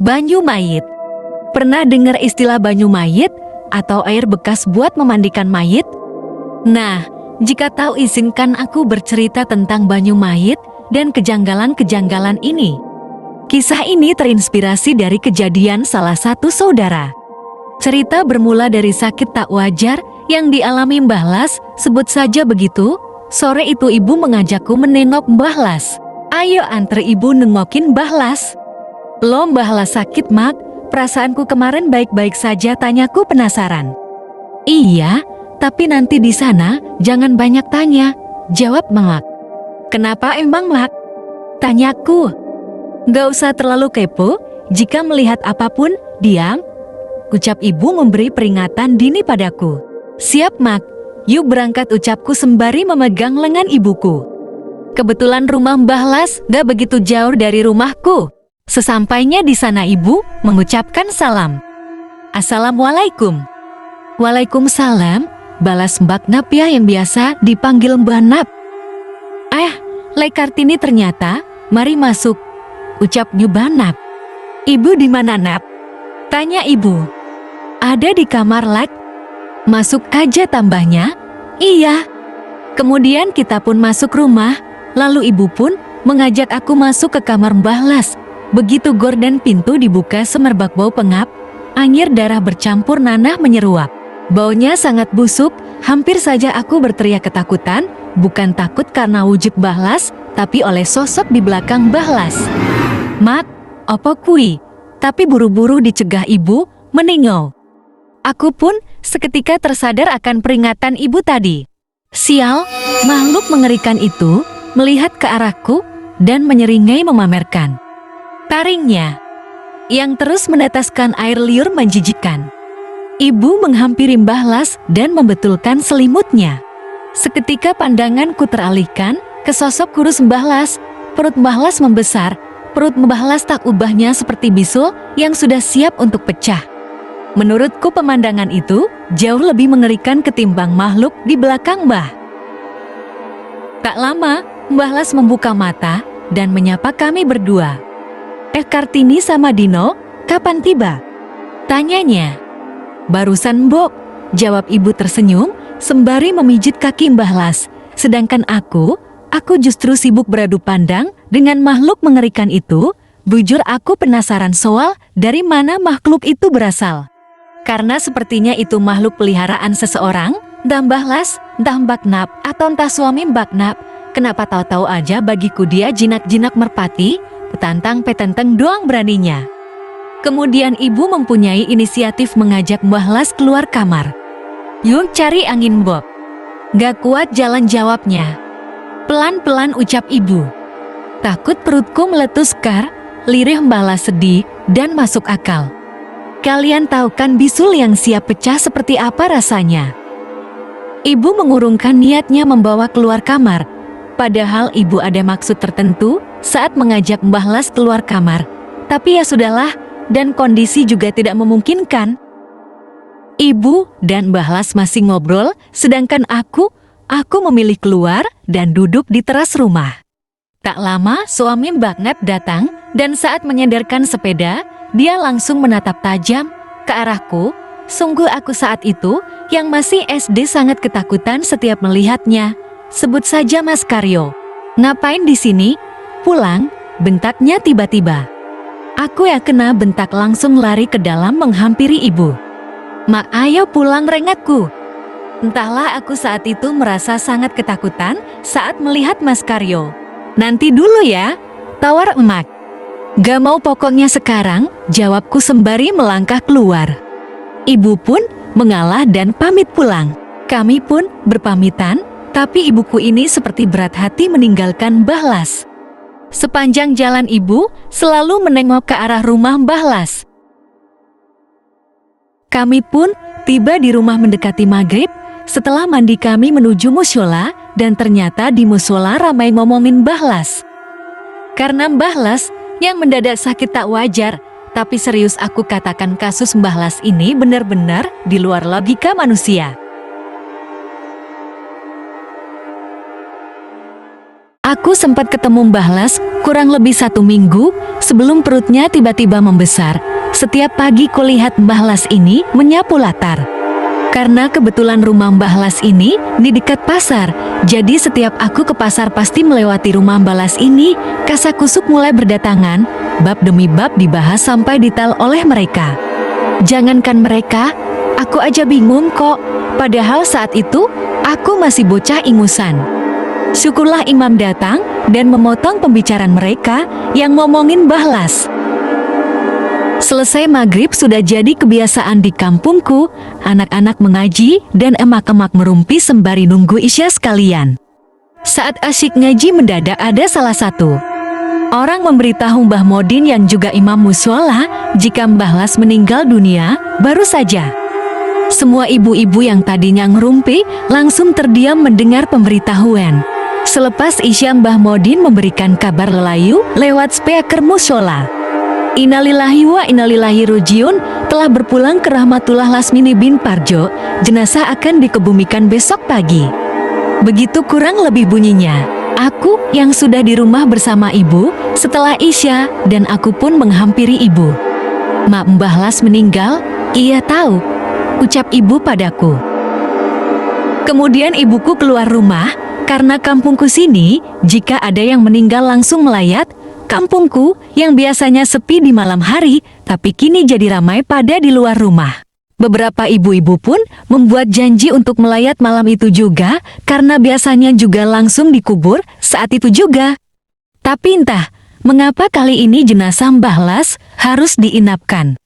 Banyu mayit. Pernah dengar istilah banyu mayit atau air bekas buat memandikan mayit? Nah, jika tahu izinkan aku bercerita tentang banyu mayit dan kejanggalan-kejanggalan ini. Kisah ini terinspirasi dari kejadian salah satu saudara. Cerita bermula dari sakit tak wajar yang dialami Mbah Las, sebut saja begitu. Sore itu ibu mengajakku menengok Mbah Las. Ayo antar ibu nengokin Mbah Las. Loh Mbah Las sakit mak? Perasaanku kemarin baik-baik saja, tanyaku penasaran. Iya, tapi nanti di sana jangan banyak tanya, jawab Mak. Kenapa emang Mak? Tanyaku. Gak usah terlalu kepo, jika melihat apapun, diam. Ucap ibu memberi peringatan dini padaku. Siap Mak, yuk berangkat, ucapku sembari memegang lengan ibuku. Kebetulan rumah Mbah Las gak begitu jauh dari rumahku. Sesampainya di sana ibu mengucapkan salam. Assalamualaikum. Waalaikumsalam, balas Mbak Nap ya yang biasa dipanggil Mbak Nap. Lek Kartini ternyata, mari masuk, ucap Mbak Nap. Ibu di mana Nap? Tanya ibu. Ada di kamar Lek. Masuk aja tambahnya. Iya. Kemudian kita pun masuk rumah, lalu ibu pun mengajak aku masuk ke kamar Mbah Las. Begitu gorden pintu dibuka, semerbak bau pengap, anyir darah bercampur nanah menyeruak. Baunya sangat busuk, hampir saja aku berteriak ketakutan, bukan takut karena wujud Mbah Las, tapi oleh sosok di belakang Mbah Las. Mak, apa kui? Tapi buru-buru dicegah ibu, meningau. Aku pun seketika tersadar akan peringatan ibu tadi. Sial, makhluk mengerikan itu melihat ke arahku dan menyeringai memamerkan taringnya yang terus meneteskan air liur menjijikkan. Ibu menghampiri Mbah Las dan membetulkan selimutnya. Seketika pandanganku teralihkan ke sosok kurus Mbah Las. Perut Mbah Las membesar, perut Mbah Las tak ubahnya seperti bisul yang sudah siap untuk pecah. Menurutku pemandangan itu jauh lebih mengerikan ketimbang makhluk di belakang Mbah. Tak lama, Mbah Las membuka mata dan menyapa kami berdua. Kartini sama Dino, kapan tiba? Tanyanya. Barusan Mbok, jawab ibu tersenyum sembari memijit kaki Mbah Las. Sedangkan aku justru sibuk beradu pandang dengan makhluk mengerikan itu. Bujur aku penasaran soal dari mana makhluk itu berasal. Karena sepertinya itu makhluk peliharaan seseorang, entah Mbah Las, entah Mbak Nap, atau entah suami Mbak Nap. Kenapa tahu-tahu aja bagiku dia jinak-jinak merpati, petantang-petenteng doang beraninya. Kemudian ibu mempunyai inisiatif mengajak Mbah Las keluar kamar. Yuk cari angin Bob. Gak kuat jalan, jawabnya. Pelan-pelan ucap ibu. Takut perutku meletus kar, lirih Mbah Las sedih dan masuk akal. Kalian tahu kan bisul yang siap pecah seperti apa rasanya? Ibu mengurungkan niatnya membawa keluar kamar. Padahal ibu ada maksud tertentu saat mengajak Mbah Las keluar kamar. Tapi ya sudahlah, dan kondisi juga tidak memungkinkan. Ibu dan Mbah Las masih ngobrol, sedangkan aku memilih keluar dan duduk di teras rumah. Tak lama suami Mbak Nap datang dan saat menyenderkan sepeda, dia langsung menatap tajam ke arahku. Sungguh aku saat itu yang masih SD sangat ketakutan setiap melihatnya. Sebut saja Mas Karyo. Ngapain di sini? Pulang, bentaknya tiba-tiba. Aku yang kena bentak langsung lari ke dalam menghampiri ibu. Mak, ayo pulang, rengatku. Entahlah, aku saat itu merasa sangat ketakutan saat melihat Mas Karyo. Nanti dulu ya, tawar emak. Gak mau pokoknya sekarang, jawabku sembari melangkah keluar. Ibu pun mengalah dan pamit pulang. Kami pun berpamitan, tapi ibuku ini seperti berat hati meninggalkan Mbah Las. Sepanjang jalan ibu selalu menengok ke arah rumah Mbah Las. Kami pun tiba di rumah mendekati maghrib. Setelah mandi kami menuju musyola, dan ternyata di musyola ramai ngomongin Mbah Las. Karena Mbah Las yang mendadak sakit tak wajar, tapi serius aku katakan kasus Mbah Las ini benar-benar di luar logika manusia. Aku sempat ketemu Mbah Las kurang lebih 1 minggu sebelum perutnya tiba-tiba membesar. Setiap pagi kulihat Mbah Las ini menyapu latar. Karena kebetulan rumah Mbah Las ini di dekat pasar, jadi setiap aku ke pasar pasti melewati rumah Mbah Las ini. Kasakusuk mulai berdatangan, bab demi bab dibahas sampai detail oleh mereka. Jangankan mereka, aku aja bingung kok, padahal saat itu aku masih bocah ingusan. Syukurlah imam datang dan memotong pembicaraan mereka yang ngomongin Mbah Las. Selesai maghrib sudah jadi kebiasaan di kampungku, anak-anak mengaji dan emak-emak merumpi sembari nunggu isya sekalian. Saat asyik ngaji mendadak ada salah satu orang memberitahu Mbah Modin yang juga imam mushola jika Mbah Las meninggal dunia baru saja. Semua ibu-ibu yang tadinya ngerumpi langsung terdiam mendengar pemberitahuan. Selepas isya Mbah Modin memberikan kabar lelayu lewat speaker mushola. Innalillahi wa innalillahi rojiun, telah berpulang ke rahmatullah Lasmini bin Parjo, jenazah akan dikebumikan besok pagi. Begitu kurang lebih bunyinya. Aku yang sudah di rumah bersama ibu setelah isya dan aku pun menghampiri ibu. "Mak, Mbah Las meninggal?" "Iya tahu," ucap ibu padaku. Kemudian ibuku keluar rumah, karena kampungku sini jika ada yang meninggal langsung melayat. Kampungku yang biasanya sepi di malam hari, tapi kini jadi ramai pada di luar rumah. Beberapa ibu-ibu pun membuat janji untuk melayat malam itu juga, karena biasanya juga langsung dikubur saat itu juga. Tapi entah mengapa kali ini jenazah Mbah Las harus diinapkan.